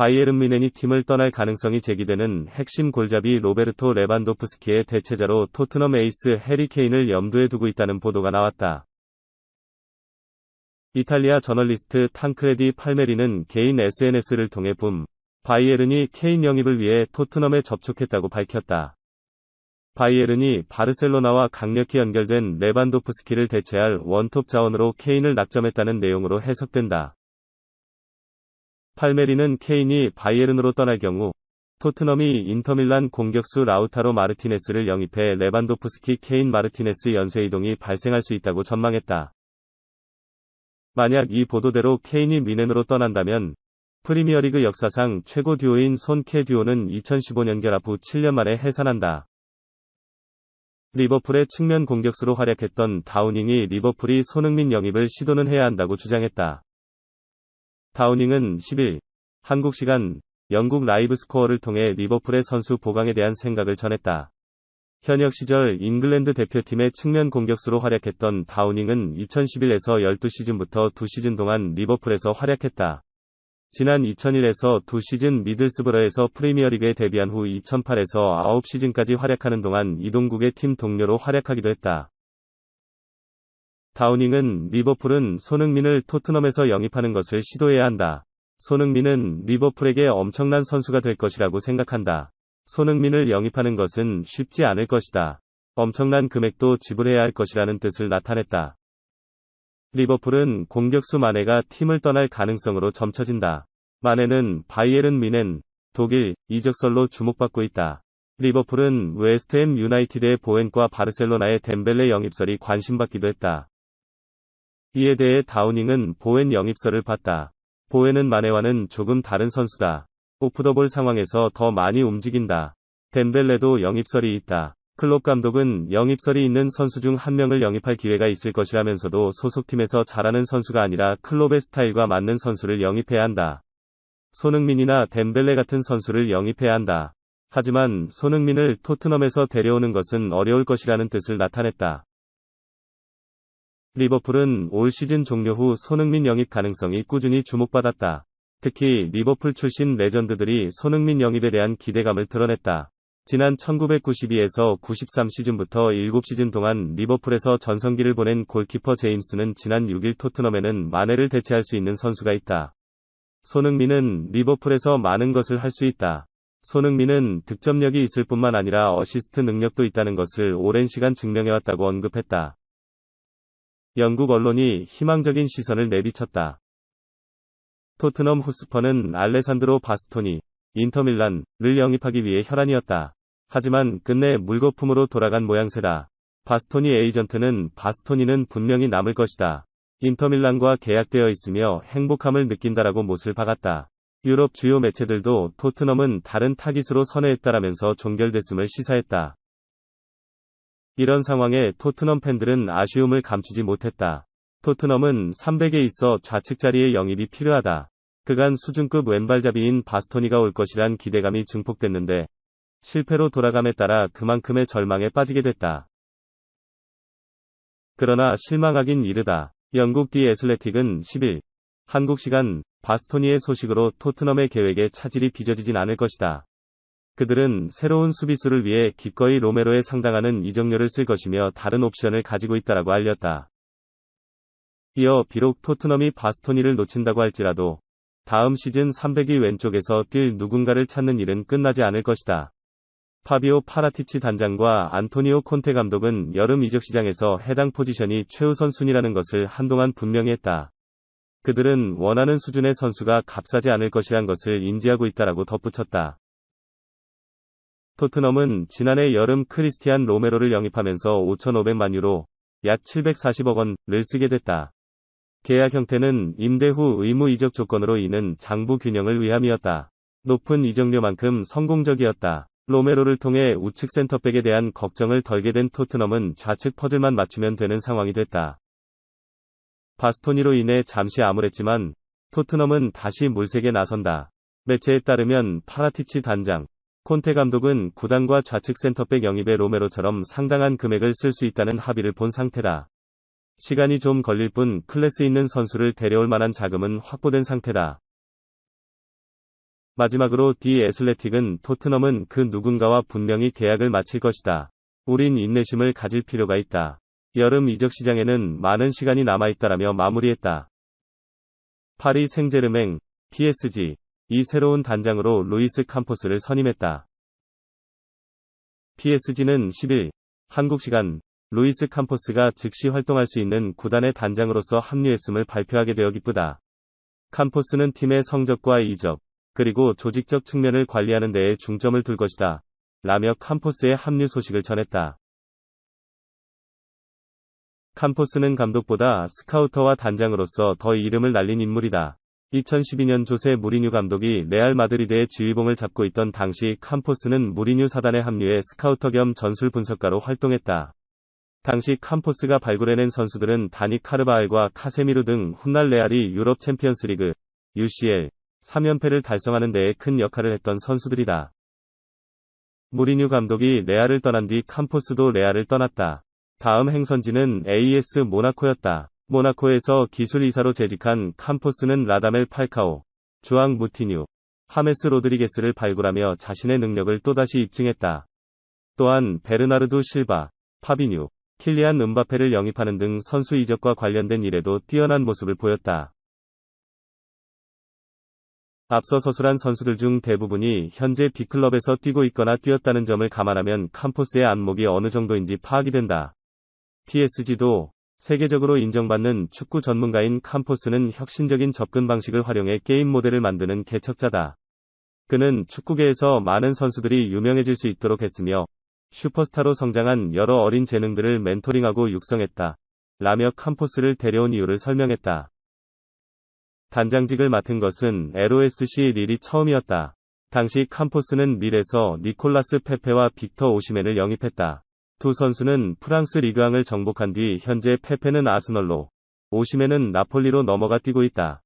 바이에른 뮌헨이 팀을 떠날 가능성이 제기되는 핵심 골잡이 로베르토 레반도프스키의 대체자로 토트넘 에이스 해리 케인을 염두에 두고 있다는 보도가 나왔다. 이탈리아 저널리스트 탕크레디 팔메리는 개인 SNS를 통해 바이에른이 케인 영입을 위해 토트넘에 접촉했다고 밝혔다. 바이에른이 바르셀로나와 강력히 연결된 레반도프스키를 대체할 원톱 자원으로 케인을 낙점했다는 내용으로 해석된다. 팔메리는 케인이 바이에른으로 떠날 경우 토트넘이 인터밀란 공격수 라우타로 마르티네스를 영입해 레반도프스키 케인 마르티네스 연쇄 이동이 발생할 수 있다고 전망했다. 만약 이 보도대로 케인이 뮌헨으로 떠난다면 프리미어리그 역사상 최고 듀오인 손 케 듀오는 2015년 결합 후 7년 만에 해산한다. 리버풀의 측면 공격수로 활약했던 다우닝이 리버풀이 손흥민 영입을 시도는 해야 한다고 주장했다. 다우닝은 10일 한국 시간 영국 라이브 스코어를 통해 리버풀의 선수 보강에 대한 생각을 전했다. 현역 시절 잉글랜드 대표팀의 측면 공격수로 활약했던 다우닝은 2011에서 12시즌부터 2시즌 동안 리버풀에서 활약했다. 지난 2001에서 2시즌 미들스브러에서 프리미어리그에 데뷔한 후 2008에서 9시즌까지 활약하는 동안 이동국의 팀 동료로 활약하기도 했다. 다우닝은 리버풀은 손흥민을 토트넘에서 영입하는 것을 시도해야 한다. 손흥민은 리버풀에게 엄청난 선수가 될 것이라고 생각한다. 손흥민을 영입하는 것은 쉽지 않을 것이다. 엄청난 금액도 지불해야 할 것이라는 뜻을 나타냈다. 리버풀은 공격수 마네가 팀을 떠날 가능성으로 점쳐진다. 마네는 바이에른 뮌헨, 독일, 이적설로 주목받고 있다. 리버풀은 웨스트햄 유나이티드의 보웬과 바르셀로나의 덴벨레 영입설이 관심받기도 했다. 이에 대해 다우닝은 보웬 영입설을 봤다. 보웬은 마네와는 조금 다른 선수다. 오프더볼 상황에서 더 많이 움직인다. 덴벨레도 영입설이 있다. 클롭 감독은 영입설이 있는 선수 중 한 명을 영입할 기회가 있을 것이라면서도 소속팀에서 잘하는 선수가 아니라 클롭의 스타일과 맞는 선수를 영입해야 한다. 손흥민이나 덴벨레 같은 선수를 영입해야 한다. 하지만 손흥민을 토트넘에서 데려오는 것은 어려울 것이라는 뜻을 나타냈다. 리버풀은 올 시즌 종료 후 손흥민 영입 가능성이 꾸준히 주목받았다. 특히 리버풀 출신 레전드들이 손흥민 영입에 대한 기대감을 드러냈다. 지난 1992에서 93 시즌부터 7시즌 동안 리버풀에서 전성기를 보낸 골키퍼 제임스는 지난 6일 토트넘에는 마네를 대체할 수 있는 선수가 있다. 손흥민은 리버풀에서 많은 것을 할 수 있다. 손흥민은 득점력이 있을 뿐만 아니라 어시스트 능력도 있다는 것을 오랜 시간 증명해왔다고 언급했다. 영국 언론이 희망적인 시선을 내비쳤다. 토트넘 후스퍼는 알레산드로 바스토니, 인터밀란을 영입하기 위해 혈안이었다. 하지만 끝내 물거품으로 돌아간 모양새다. 바스토니 에이전트는 바스토니는 분명히 남을 것이다. 인터밀란과 계약되어 있으며 행복함을 느낀다라고 못을 박았다. 유럽 주요 매체들도 토트넘은 다른 타깃으로 선회했다라면서 종결됐음을 시사했다. 이런 상황에 토트넘 팬들은 아쉬움을 감추지 못했다. 토트넘은 300에 있어 좌측 자리에 영입이 필요하다. 그간 수준급 왼발잡이인 바스토니가 올 것이란 기대감이 증폭됐는데 실패로 돌아감에 따라 그만큼의 절망에 빠지게 됐다. 그러나 실망하긴 이르다. 영국 디 애슬레틱은 10일 한국 시간 바스토니의 소식으로 토트넘의 계획에 차질이 빚어지진 않을 것이다. 그들은 새로운 수비수를 위해 기꺼이 로메로에 상당하는 이적료를 쓸 것이며 다른 옵션을 가지고 있다라고 알렸다. 이어 비록 토트넘이 바스토니를 놓친다고 할지라도 다음 시즌 300위 왼쪽에서 뛸 누군가를 찾는 일은 끝나지 않을 것이다. 파비오 파라티치 단장과 안토니오 콘테 감독은 여름 이적 시장에서 해당 포지션이 최우선 순위라는 것을 한동안 분명히 했다. 그들은 원하는 수준의 선수가 값싸지 않을 것이란 것을 인지하고 있다라고 덧붙였다. 토트넘은 지난해 여름 크리스티안 로메로를 영입하면서 5,500만 유로, 약 740억 원을 쓰게 됐다. 계약 형태는 임대 후 의무 이적 조건으로 인한 장부 균형을 위함이었다. 높은 이적료만큼 성공적이었다. 로메로를 통해 우측 센터백에 대한 걱정을 덜게 된 토트넘은 좌측 퍼즐만 맞추면 되는 상황이 됐다. 바스토니로 인해 잠시 암울했지만 토트넘은 다시 물색에 나선다. 매체에 따르면 파라티치 단장, 콘테 감독은 구단과 좌측 센터백 영입에 로메로처럼 상당한 금액을 쓸 수 있다는 합의를 본 상태다. 시간이 좀 걸릴 뿐 클래스 있는 선수를 데려올 만한 자금은 확보된 상태다. 마지막으로 디 애슬레틱은 토트넘은 그 누군가와 분명히 계약을 마칠 것이다. 우린 인내심을 가질 필요가 있다. 여름 이적 시장에는 많은 시간이 남아있다라며 마무리했다. 파리 생제르맹, PSG, 이 새로운 단장으로 루이스 캄포스를 선임했다. PSG는 10일, 한국 시간, 루이스 캄포스가 즉시 활동할 수 있는 구단의 단장으로서 합류했음을 발표하게 되어 기쁘다. 캄포스는 팀의 성적과 이적, 그리고 조직적 측면을 관리하는 데에 중점을 둘 것이다. 라며 캄포스의 합류 소식을 전했다. 캄포스는 감독보다 스카우터와 단장으로서 더 이름을 날린 인물이다. 2012년 조세 무리뉴 감독이 레알 마드리드의 지휘봉을 잡고 있던 당시 캄포스는 무리뉴 사단에 합류해 스카우터 겸 전술 분석가로 활동했다. 당시 캄포스가 발굴해낸 선수들은 다니 카르바알과 카세미루 등 훗날 레알이 유럽 챔피언스리그, UCL, 3연패를 달성하는 데에 큰 역할을 했던 선수들이다. 무리뉴 감독이 레알을 떠난 뒤 캄포스도 레알을 떠났다. 다음 행선지는 AS 모나코였다. 모나코에서 기술이사로 재직한 캄포스는 라다멜 팔카오, 주앙 무티뉴, 하메스 로드리게스를 발굴하며 자신의 능력을 또다시 입증했다. 또한 베르나르두 실바, 파비뉴, 킬리안 음바페를 영입하는 등 선수 이적과 관련된 일에도 뛰어난 모습을 보였다. 앞서 서술한 선수들 중 대부분이 현재 B클럽에서 뛰고 있거나 뛰었다는 점을 감안하면 캄포스의 안목이 어느 정도인지 파악이 된다. PSG도 세계적으로 인정받는 축구 전문가인 캄포스는 혁신적인 접근 방식을 활용해 게임 모델을 만드는 개척자다. 그는 축구계에서 많은 선수들이 유명해질 수 있도록 했으며 슈퍼스타로 성장한 여러 어린 재능들을 멘토링하고 육성했다. 라며 캄포스를 데려온 이유를 설명했다. 단장직을 맡은 것은 LOSC 릴이 처음이었다. 당시 캄포스는 릴에서 니콜라스 페페와 빅터 오시멘을 영입했다. 두 선수는 프랑스 리그왕을 정복한 뒤 현재 페페는 아스널로, 오시멘은 나폴리로 넘어가 뛰고 있다.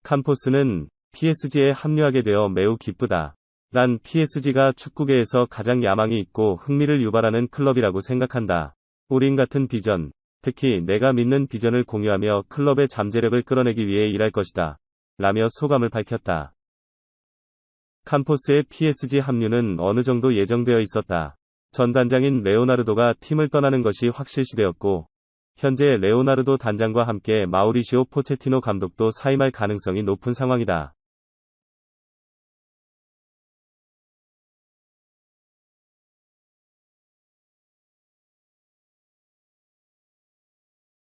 캄포스는 PSG에 합류하게 되어 매우 기쁘다. 난 PSG가 축구계에서 가장 야망이 있고 흥미를 유발하는 클럽이라고 생각한다. 우린 같은 비전, 특히 내가 믿는 비전을 공유하며 클럽의 잠재력을 끌어내기 위해 일할 것이다. 라며 소감을 밝혔다. 캄포스의 PSG 합류는 어느 정도 예정되어 있었다. 전 단장인 레오나르도가 팀을 떠나는 것이 확실시되었고, 현재 레오나르도 단장과 함께 마우리시오 포체티노 감독도 사임할 가능성이 높은 상황이다.